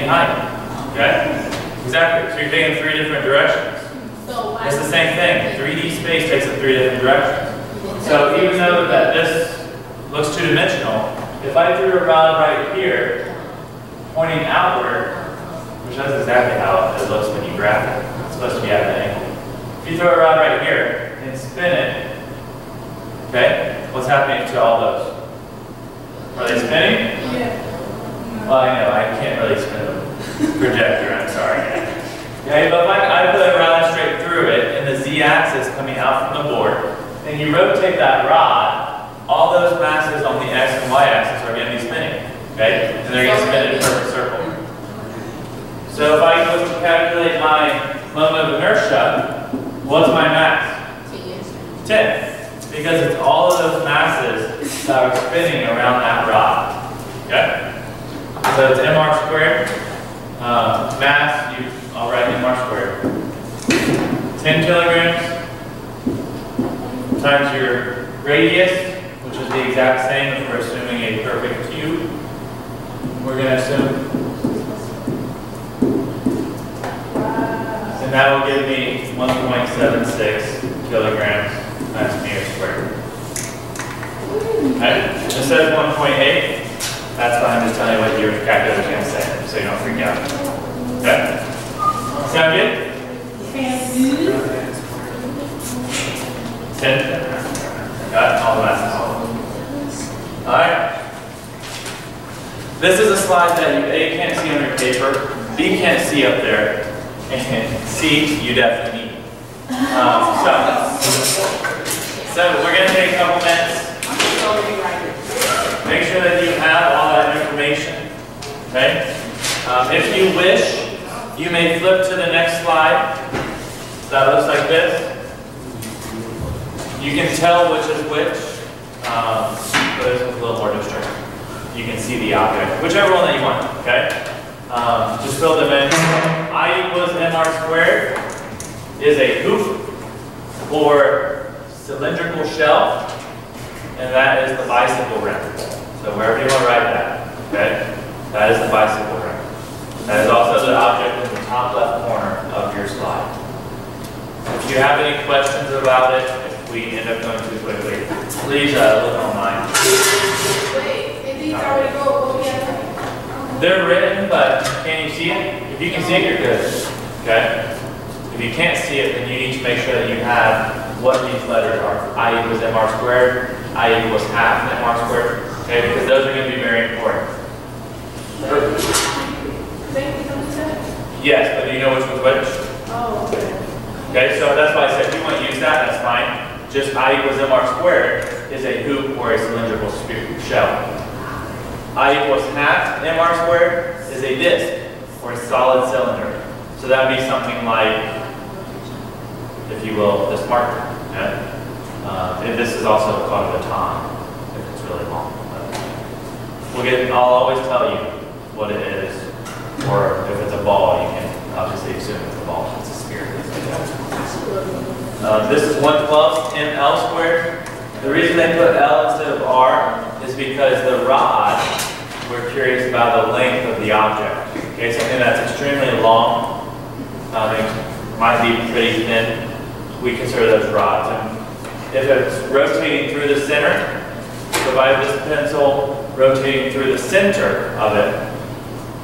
behind it. Okay? Exactly. So you're taking 3 different directions. It's the same thing. 3D space takes it 3 different directions. So even though that this looks two-dimensional, if I threw a rod right here, pointing outward, which that's exactly how it looks when you graph it. It's supposed to be at an angle. If you throw a rod right here and spin it, okay, what's happening to all those? Are they spinning? Yeah. Well, I know, I can't really spin a projector, I'm sorry. Okay, but if I put a rod straight through it and the z-axis coming out from the board, and you rotate that rod, all those masses on the x and y-axis are going to be spinning. Okay? And they're going to spin in a perfect circle. So if I was to calculate my moment of inertia, what's my mass? 10. Because it's all of those masses that are spinning around that rod. Okay? So it's mr squared. Mass, I'll write mr squared. 10 kilograms times your radius, which is the exact same if we're assuming a perfect cube. We're going to assume. And that will give me 1.76 kilograms times meters squared. Okay? Instead of 1.8, that's why I'm just telling you what your calculator is going to say, so you don't freak out. Okay? Sound good? 10? Got all the masses. Alright? This is a slide that you A, can't see on your paper, B, can't see up there, and C, you definitely need. So we're going to take a couple minutes. Make sure that you have all that information. Okay? If you wish, you may flip to the next slide. That looks like this. You can tell which is which, but this one's a little more distracting. You can see the object, whichever one that you want. Okay? Just fill them in. I equals mr squared is a hoop or cylindrical shell, and that is the bicycle rim. So wherever you want to write that, okay? That is the bicycle rim. That is also the object in the top left corner of your slide. If you have any questions about it, if we end up going too quickly, please look online. Wait, if these already go together? They're written, but can you see it? If you can see it, you're good. Okay? If you can't see it, then you need to make sure that you have what these letters are. I equals mr squared, I equals half mr squared. Okay, because those are going to be very important. Yes, but do you know which one's which? Oh, okay. Okay, so that's why I said if you want to use that, that's fine. Just I equals mr squared is a hoop or a cylindrical shell. I equals half mr squared is a disk or a solid cylinder. So that would be something like, if you will, this marker. Okay? And this is also called a baton if it's really long. I'll always tell you what it is, or if it's a ball, you can obviously assume it's a ball. It's a sphere. This is 1/12 ml squared. The reason they put L instead of R is because the rod, we're curious about the length of the object. Okay, something that's extremely long, might be pretty thin, we consider those rods. And if it's rotating through the center, so if I have this pencil rotating through the center of it,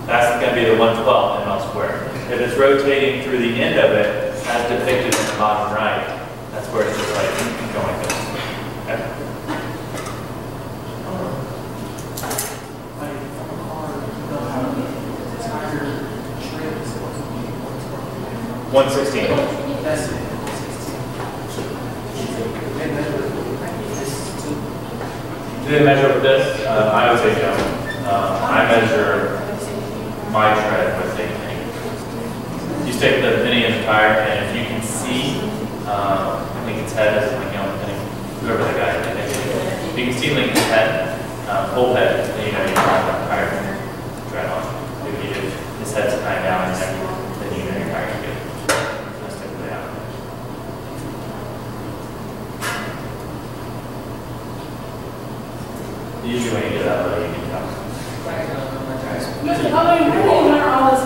that's going to be the 1/12 ml squared. If it's rotating through the end of it, as depicted in the bottom right, that's where it's just like going like this. Okay? $116. Do they measure with this? I would say no. I measure my tread with a penny. You stick the penny in the tire, and if you can see, Lincoln's head is like, whoever the guy is. If you can see Lincoln's head, full head, then you know you have that tire tread on. If you do, his head's kind down and then you know your tire's good. That's typically how. Usually when you do that, you can tell. Really learn all this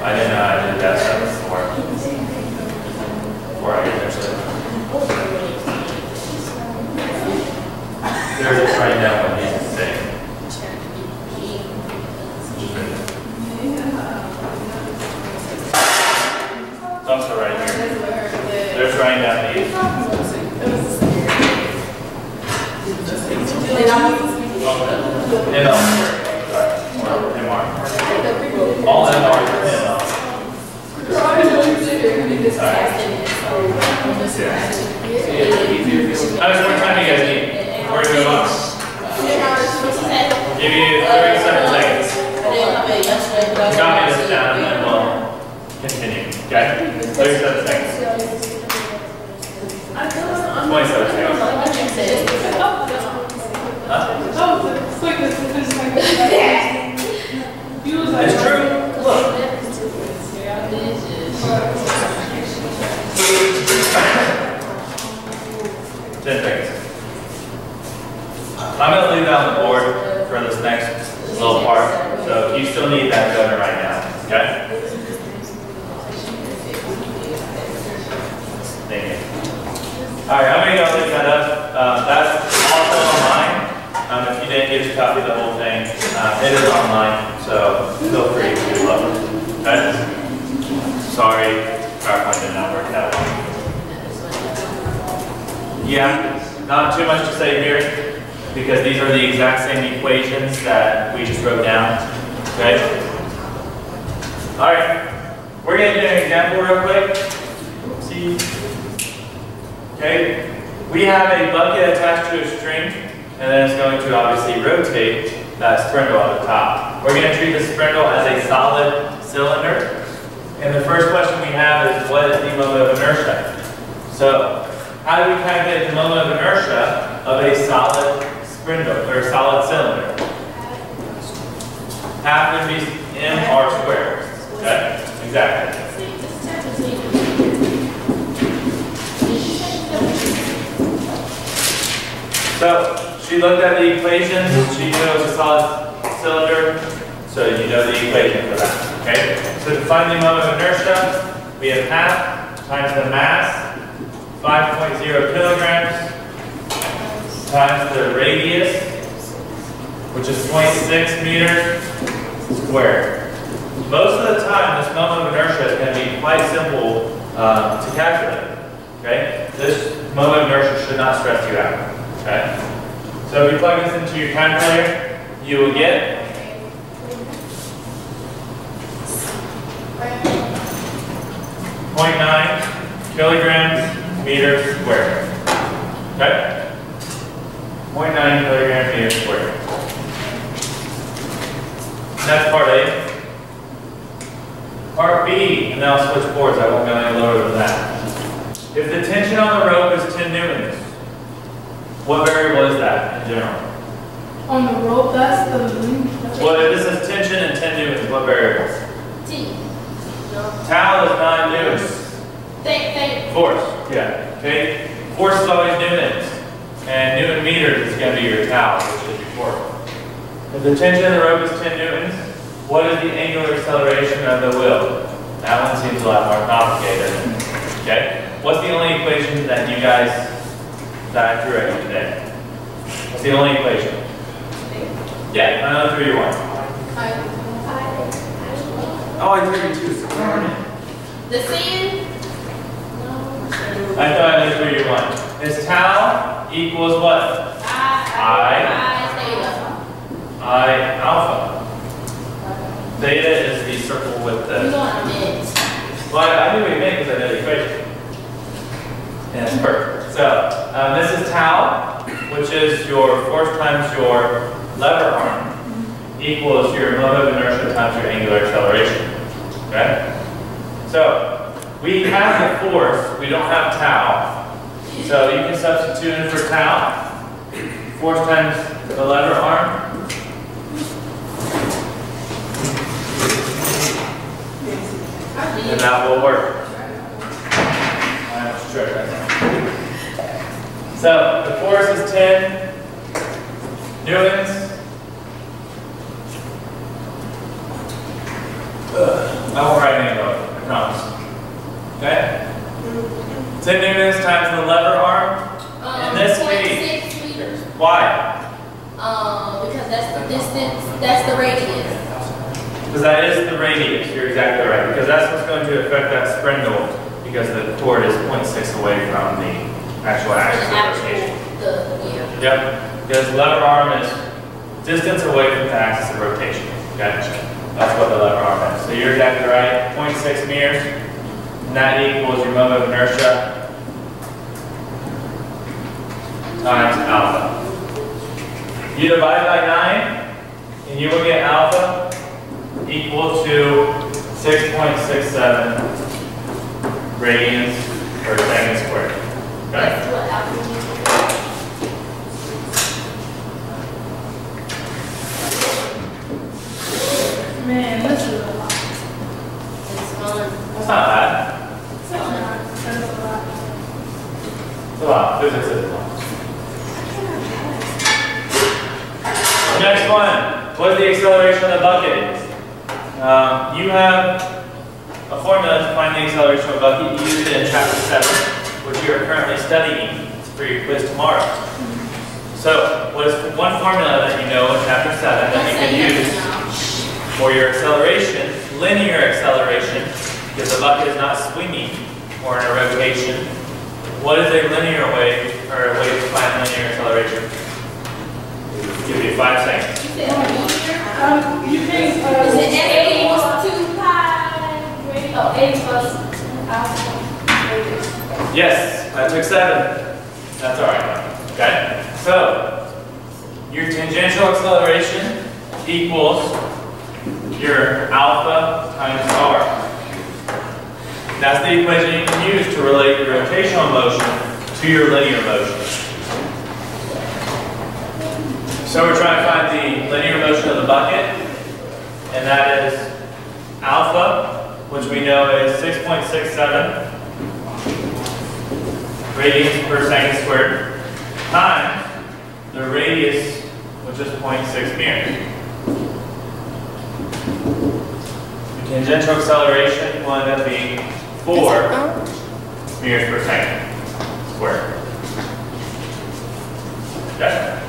I didn't know I did that stuff before I get there. So they're just writing down what he's saying. It's also right here. They're just writing down these. NL. Or MR. All MR is NL. How much more time do you guys need? Before we move on? Give you 37 seconds. Copy this down and then we'll continue. Okay? 37 seconds. 27 seconds. Huh? It's true. Look. 10 seconds. I'm going to leave that on the board for this next little part. So you still need that going right now. Okay? Thank you. Alright, I'm going to go look that up. That's also online. If you didn't get to copy the whole thing, it is online, so feel free to look. Okay? Sorry, PowerPoint did not work that well. Yeah, not too much to say here, because these are the exact same equations that we just wrote down. Okay? Alright, we're going to do an example real quick. See? Okay? We have a bucket attached to a string, and then it's going to obviously rotate that spindle at the top. We're going to treat the spindle as a solid cylinder. And the first question we have is, what is the moment of inertia? So, how do we calculate the moment of inertia of a solid spindle, or solid cylinder? Half would be mr squared. Okay? Exactly. So, she looked at the equations. She knew it was a solid cylinder. So, you know the equation for that. Okay? So, to find the moment of inertia, we have half times the mass, 5.0 kilograms, times the radius, which is 0.6 meters squared. Most of the time, this moment of inertia is going to be quite simple to calculate. Okay? This moment of inertia should not stress you out. Okay? So if you plug this into your calculator, you will get 0.9 kilograms meters squared. Okay? 0.9 kilograms meters squared. That's part A. Part B, and then I'll switch boards. I won't go any lower than that. If the tension on the rope is 10 newtons, what variable is that in general? On the rope, that's the... Well, if this is tension and 10 newtons, what variable? T. Tau is not newtons. Force, yeah. Okay? Force is always newtons. And newton meters is going to be your tau, which is your torque. If the tension of the rope is 10 newtons, what is the angular acceleration of the wheel? That one seems a lot more complicated. Okay? What's the only equation that you guys that I threw at you today? What's the only equation? Yeah, another 3 or 1. Oh, I threw you 2. So The sand? I thought I knew 3 or 1. Is tau equals what? I alpha. Theta is the circle with the... Well, I knew what you meant because I know the equation. And it's perfect. So, this is tau, which is your force times your lever arm, equals your moment of inertia times your angular acceleration. Okay? So, we have the force, we don't have tau. So, you can substitute in for tau, force times the lever arm. And that will work. So, the force is 10 newtons. I won't write any of it, I promise. Okay? 10 newtons times the lever arm. In this case, 0.6 meters. why? Because that's the distance, that's the radius. Because that is the radius, you're exactly right. Because that's what's going to affect that spindle, because the cord is 0.6 away from the actual axis of rotation. Yep, because lever arm is distance away from the axis of rotation. Okay? That's what the lever arm is. So you're exactly right, 0.6 meters, and that equals your moment of inertia times alpha. You divide by 9, and you will get alpha equal to 6.67 radians per second squared. Okay? Man, this is a lot. That's not bad. It's not. That's a lot. It's a lot. Physics is a lot. Next one. What is the acceleration of the bucket? You have a formula to find the acceleration of a bucket. You used it in chapter 7, which you are currently studying for your quiz tomorrow. So, what is one formula that you know in chapter 7 that you can use for your acceleration? Linear acceleration, because the bucket is not swinging or in a rotation. What is a linear way, or a way to find linear acceleration? I'll give you 5 seconds. You think is it A equals 2 pi? Oh, A plus alpha. Yes, I took 7. That's all right. Okay. So your tangential acceleration equals your alpha times r. That's the equation you can use to relate your rotational motion to your linear motion. So we're trying to find the linear motion of the bucket, and that is alpha, which we know is 6.67 radians per second squared, times the radius, which is 0.6 meters. The tangential acceleration will end up being 4 meters per second squared. Okay.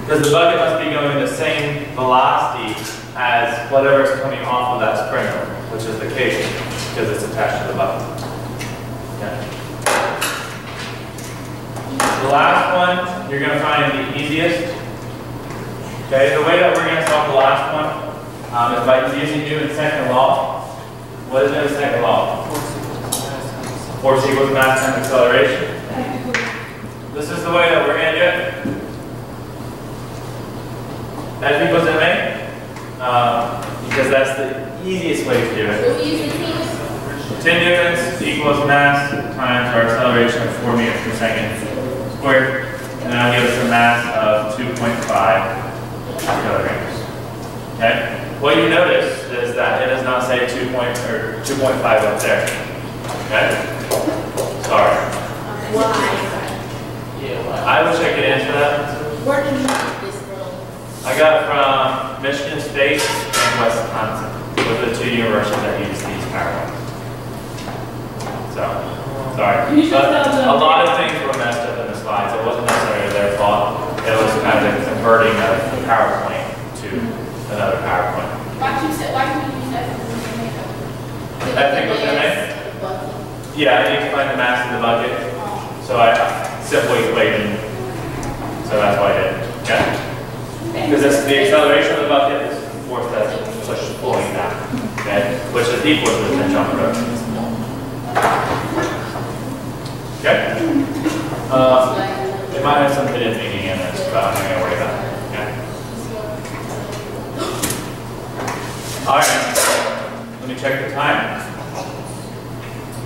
Because the bucket must be going the same velocity as whatever is coming off of that spindle, which is the case because it's attached to the bucket. Okay. The last one, you're going to find the easiest. Okay, the way that we're going to solve the last one is by using Newton's second law. What is Newton's second law? Force equals mass times acceleration. This is the way that we're going to do it. F equals ma, because that's the easiest way to do it. 10 newtons equals mass times our acceleration of 4 meters per second squared, and that'll give us a mass of 2.5 kilograms. Okay? What you notice is that it does not say 2.5 up there. Okay? Sorry. Why? I wish I could answer that. Where did you get this from? I got it from Michigan State and Wisconsin. Those are the 2 universities that use these power lines. So, sorry. But a lot of things were messed up in the slides. It wasn't necessarily their fault. It was kind of the converting of the PowerPoint to another PowerPoint. Why can you use that? I think what's in it? Yeah, I need to find the mass of the bucket. So I simply equated. So that's why I did it. Okay? Because the acceleration of the bucket is the force that's pulling down. Okay? Which is equal to the tangential rotation. Okay? It might have some hidden meaning in this, but I'm not going to worry about it. Okay? Alright. Let me check the time.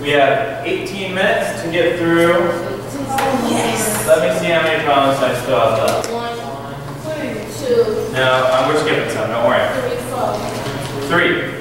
We have 18 minutes to get through. Yes. Let me see how many problems I still have left. 1, 2. No, we're skipping some, don't worry. 3, 4. 3.